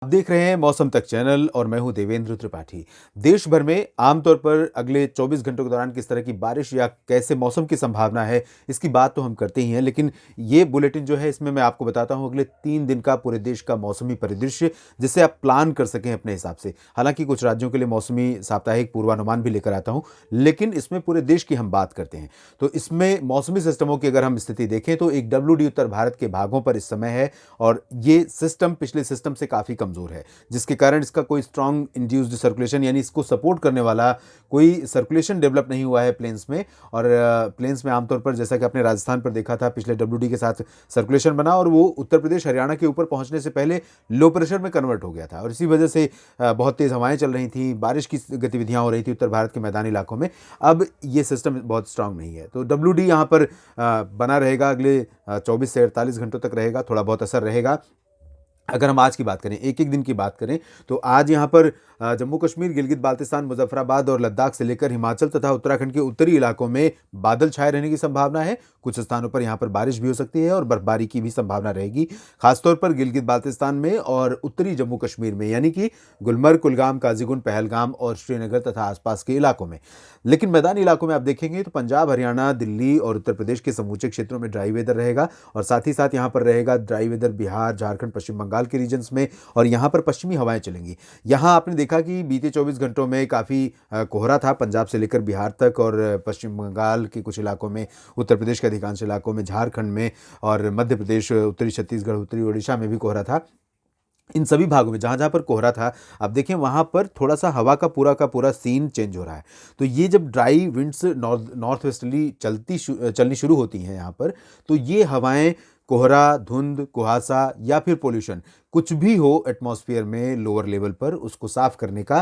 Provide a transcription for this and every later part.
आप देख रहे हैं मौसम तक चैनल और मैं हूं देवेंद्र त्रिपाठी। देश भर में आमतौर पर अगले 24 घंटों के दौरान किस तरह की बारिश या कैसे मौसम की संभावना है, इसकी बात तो हम करते ही हैं, लेकिन ये बुलेटिन जो है इसमें मैं आपको बताता हूं अगले 3 दिन का पूरे देश का मौसमी परिदृश्य, जिससे आप प्लान कर सकें अपने हिसाब से। हालांकि कुछ राज्यों के लिए मौसमी साप्ताहिक पूर्वानुमान भी लेकर आता हूं, लेकिन इसमें पूरे देश की हम बात करते हैं। तो इसमें मौसमी सिस्टमों की अगर हम स्थिति देखें तो एक WD उत्तर भारत के भागों पर इस समय है, और ये सिस्टम पिछले सिस्टम से काफ़ी कमज़ोर है, जिसके कारण इसका कोई स्ट्रॉन्ग इंड्यूस्ड सर्कुलेशन यानी इसको सपोर्ट करने वाला कोई सर्कुलेशन डेवलप नहीं हुआ है प्लेन्स में। और प्लेन्स में आमतौर पर जैसा कि आपने राजस्थान पर देखा था, पिछले WD के साथ सर्कुलेशन बना और वो उत्तर प्रदेश हरियाणा के ऊपर पहुंचने से पहले लो प्रेशर में कन्वर्ट हो गया था, और इसी वजह से बहुत तेज़ हवाएं चल रही थी, बारिश की गतिविधियां हो रही थी उत्तर भारत के मैदानी इलाकों में। अब ये सिस्टम बहुत स्ट्रांग नहीं है, तो WD यहाँ पर बना रहेगा, अगले 24 से 48 घंटों तक रहेगा, थोड़ा बहुत असर रहेगा। अगर हम आज की बात करें, एक एक दिन की बात करें, तो आज यहाँ पर जम्मू कश्मीर, गिलगित बाल्तिस्तान, मुजफ्फराबाद और लद्दाख से लेकर हिमाचल तथा उत्तराखंड के उत्तरी इलाकों में बादल छाए रहने की संभावना है। कुछ स्थानों पर यहाँ पर बारिश भी हो सकती है और बर्फबारी की भी संभावना रहेगी, खासतौर पर गिलगित बाल्तिस्तान में और उत्तरी जम्मू कश्मीर में, यानी कि गुलमर्ग, कुलगाम, काजीगुंड, पहलगाम और श्रीनगर तथा आसपास के इलाकों में। लेकिन मैदानी इलाकों में आप देखेंगे तो पंजाब, हरियाणा, दिल्ली और उत्तर प्रदेश के समूचे क्षेत्रों में ड्राई वेदर रहेगा, और साथ ही साथ यहाँ पर रहेगा ड्राई वेदर बिहार, झारखंड, पश्चिम बंगाल के रीजन्स में, और यहाँ पर पश्चिमी हवाएं चलेंगी। यहाँ आपने देखा कि बीते 24 घंटों में काफ़ी कोहरा था पंजाब से लेकर बिहार तक, और पश्चिम बंगाल के कुछ इलाकों में, उत्तर प्रदेश के अधिकांश इलाकों में, झारखंड में और मध्य प्रदेश, उत्तरी छत्तीसगढ़, उत्तरी ओडिशा में भी कोहरा था। इन सभी भागों में जहाँ जहाँ पर कोहरा था, आप देखें वहाँ पर थोड़ा सा हवा का पूरा सीन चेंज हो रहा है। तो ये जब ड्राई विंड्स नॉर्थ वेस्टर्ली चलनी शुरू होती हैं यहाँ पर, तो ये हवाएं, कोहरा, धुंध, कुहासा या फिर पोल्यूशन, कुछ भी हो एटमॉस्फेयर में लोअर लेवल पर, उसको साफ करने का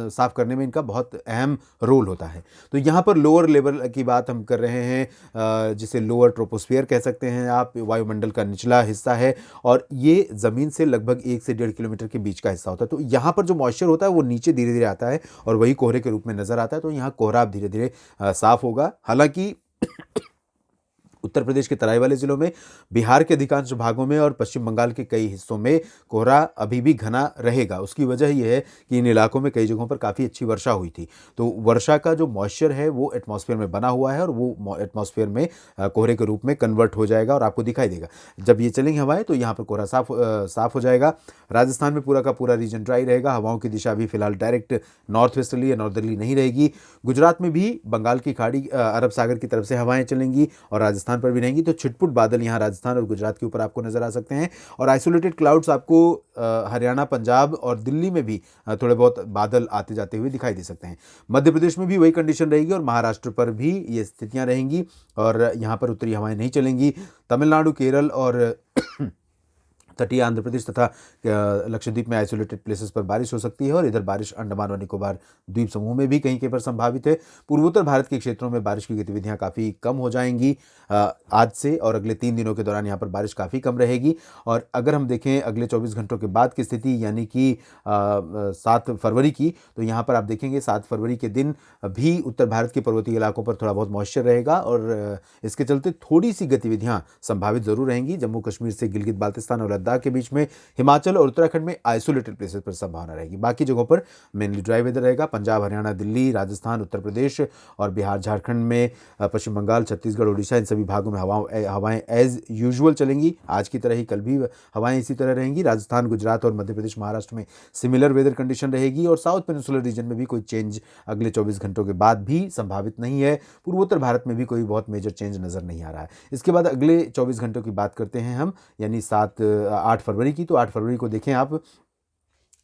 साफ करने में इनका बहुत अहम रोल होता है। तो यहाँ पर लोअर लेवल की बात हम कर रहे हैं, जिसे लोअर ट्रोपोस्फियर कह सकते हैं आप, वायुमंडल का निचला हिस्सा है, और ये ज़मीन से लगभग 1 से 1.5 किलोमीटर के बीच का हिस्सा होता है। तो यहाँ पर जो मॉइस्चर होता है वो नीचे धीरे धीरे आता है और वही कोहरे के रूप में नजर आता है। तो यहाँ कोहरा धीरे धीरे साफ होगा। हालांकि उत्तर प्रदेश के तराई वाले जिलों में, बिहार के अधिकांश भागों में और पश्चिम बंगाल के कई हिस्सों में कोहरा अभी भी घना रहेगा। उसकी वजह यह है कि इन इलाकों में कई जगहों पर काफ़ी अच्छी वर्षा हुई थी, तो वर्षा का जो मॉइस्चर है वो एटमॉस्फेयर में बना हुआ है, और वो एटमॉस्फेयर में कोहरे के रूप में कन्वर्ट हो जाएगा और आपको दिखाई देगा। जब ये चलेंगी हवाएं तो यहाँ पर कोहरा साफ हो जाएगा। राजस्थान में पूरा का पूरा रीजन ड्राई रहेगा, हवाओं की दिशा भी फिलहाल डायरेक्ट नॉर्थ वेस्टर्ली या नॉर्दर्ली नहीं रहेगी। गुजरात में भी बंगाल की खाड़ी, अरब सागर की तरफ से हवाएं चलेंगी और राजस्थान पर भी रहेंगी, तो छिटपुट बादल यहाँ राजस्थान और गुजरात के ऊपर आपको नजर आ सकते हैं। और आइसोलेटेड क्लाउड्स आपको हरियाणा, पंजाब और दिल्ली में भी थोड़े बहुत बादल आते जाते हुए दिखाई दे सकते हैं। मध्य प्रदेश में भी वही कंडीशन रहेगी और महाराष्ट्र पर भी ये स्थितियां रहेंगी, और यहाँ पर उत्तरी हवाएं नहीं चलेंगी। तमिलनाडु, केरल और तटीय आंध्र प्रदेश तथा लक्षद्वीप में आइसोलेटेड प्लेसेस पर बारिश हो सकती है, और इधर बारिश अंडमान और निकोबार द्वीप समूह में भी कहीं कहीं पर संभावित है। पूर्वोत्तर भारत के क्षेत्रों में बारिश की गतिविधियां काफ़ी कम हो जाएंगी आज से, और अगले 3 दिनों के दौरान यहाँ पर बारिश काफ़ी कम रहेगी। और अगर हम देखें अगले 24 घंटों के बाद की स्थिति, यानी कि 7 फरवरी की, तो यहाँ पर आप देखेंगे 7 फरवरी के दिन भी उत्तर भारत के पर्वतीय इलाकों पर थोड़ा बहुत मॉइस्चर रहेगा, और इसके चलते थोड़ी सी गतिविधियां संभावित जरूर रहेंगी। जम्मू कश्मीर से गिलगित बाल्तिस्तान और लद्दाख के बीच में, हिमाचल और उत्तराखंड में आइसोलेटेड प्लेसेस पर संभावना रहेगी। बाकी जगहों पर मेनली ड्राई वेदर रहेगा। पंजाब, हरियाणा, दिल्ली, राजस्थान, उत्तर प्रदेश और बिहार, झारखंड में, पश्चिम बंगाल, छत्तीसगढ़, उड़ीसा, इन सभी भागों में हवाएं एज यूजुअल चलेंगी। आज की तरह ही कल भी हवाएं इसी तरह रहेंगी। राजस्थान, गुजरात और मध्य प्रदेश, महाराष्ट्र में सिमिलर वेदर कंडीशन रहेगी, और साउथ पेनिनसुलर रीजन में भी कोई चेंज अगले 24 घंटों के बाद भी संभावित नहीं है। पूर्वोत्तर भारत में भी कोई बहुत मेजर चेंज नजर नहीं आ रहा है। इसके बाद अगले 24 घंटों की बात करते हैं हम, यानी 8 फरवरी की। तो 8 फरवरी को देखें आप,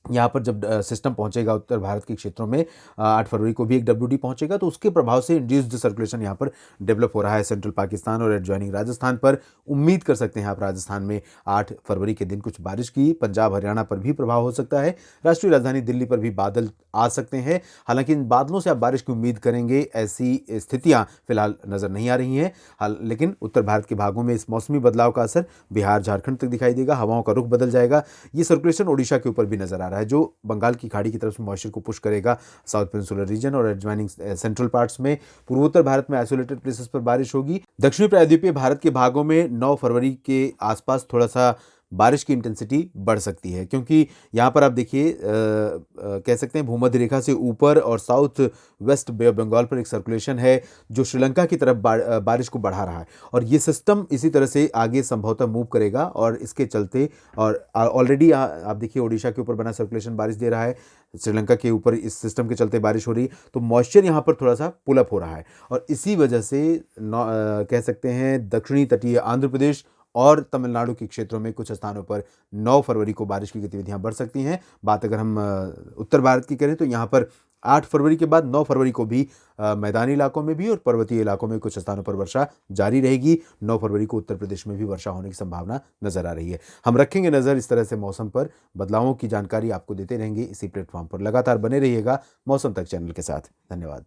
यहाँ पर जब सिस्टम पहुंचेगा उत्तर भारत के क्षेत्रों में, 8 फरवरी को भी एक WD पहुंचेगा, तो उसके प्रभाव से इंड्यूस्ड सर्कुलेशन यहाँ पर डेवलप हो रहा है सेंट्रल पाकिस्तान और एडजॉइनिंग राजस्थान पर। उम्मीद कर सकते हैं आप राजस्थान में 8 फरवरी के दिन कुछ बारिश की। पंजाब, हरियाणा पर भी प्रभाव हो सकता है। राष्ट्रीय राजधानी दिल्ली पर भी बादल आ सकते हैं। हालांकि इन बादलों से आप बारिश की उम्मीद करेंगे, ऐसी स्थितियां फिलहाल नजर नहीं आ रही हैं। लेकिन उत्तर भारत के भागों में इस मौसमी बदलाव का असर बिहार, झारखंड तक दिखाई देगा। हवाओं का रुख बदल जाएगा। ये सर्कुलेशन ओडिशा के ऊपर भी नजर आ रहा है, जो बंगाल की खाड़ी की तरफ से मॉइस्चर को पुश करेगा साउथ पेनिनसुलर रीजन और एडजॉइनिंग सेंट्रल पार्ट्स में। पूर्वोत्तर भारत में आइसोलेटेड प्लेसेस पर बारिश होगी। दक्षिणी प्रायद्वीपीय भारत के भागों में 9 फरवरी के आसपास थोड़ा सा बारिश की इंटेंसिटी बढ़ सकती है, क्योंकि यहाँ पर आप देखिए कह सकते हैं भूमध्य रेखा से ऊपर और south west Bay of Bengal पर एक सर्कुलेशन है जो श्रीलंका की तरफ बारिश को बढ़ा रहा है, और ये सिस्टम इसी तरह से आगे संभवतः मूव करेगा और इसके चलते, और ऑलरेडी आप देखिए ओडिशा के ऊपर बना सर्कुलेशन बारिश दे रहा है, श्रीलंका के ऊपर इस सिस्टम के चलते बारिश हो रही है, तो मॉइस्चर यहाँ पर थोड़ा सा पुल अप हो रहा है, और इसी वजह से कह सकते हैं दक्षिणी तटीय आंध्र प्रदेश और तमिलनाडु के क्षेत्रों में कुछ स्थानों पर 9 फरवरी को बारिश की गतिविधियां बढ़ सकती हैं। बात अगर हम उत्तर भारत की करें तो यहाँ पर 8 फरवरी के बाद 9 फरवरी को भी मैदानी इलाकों में भी और पर्वतीय इलाकों में कुछ स्थानों पर वर्षा जारी रहेगी। 9 फरवरी को उत्तर प्रदेश में भी वर्षा होने की संभावना नजर आ रही है। हम रखेंगे नजर इस तरह से मौसम पर, बदलावों की जानकारी आपको देते रहेंगे इसी प्लेटफॉर्म पर। लगातार बने रहिएगा मौसम तक चैनल के साथ। धन्यवाद।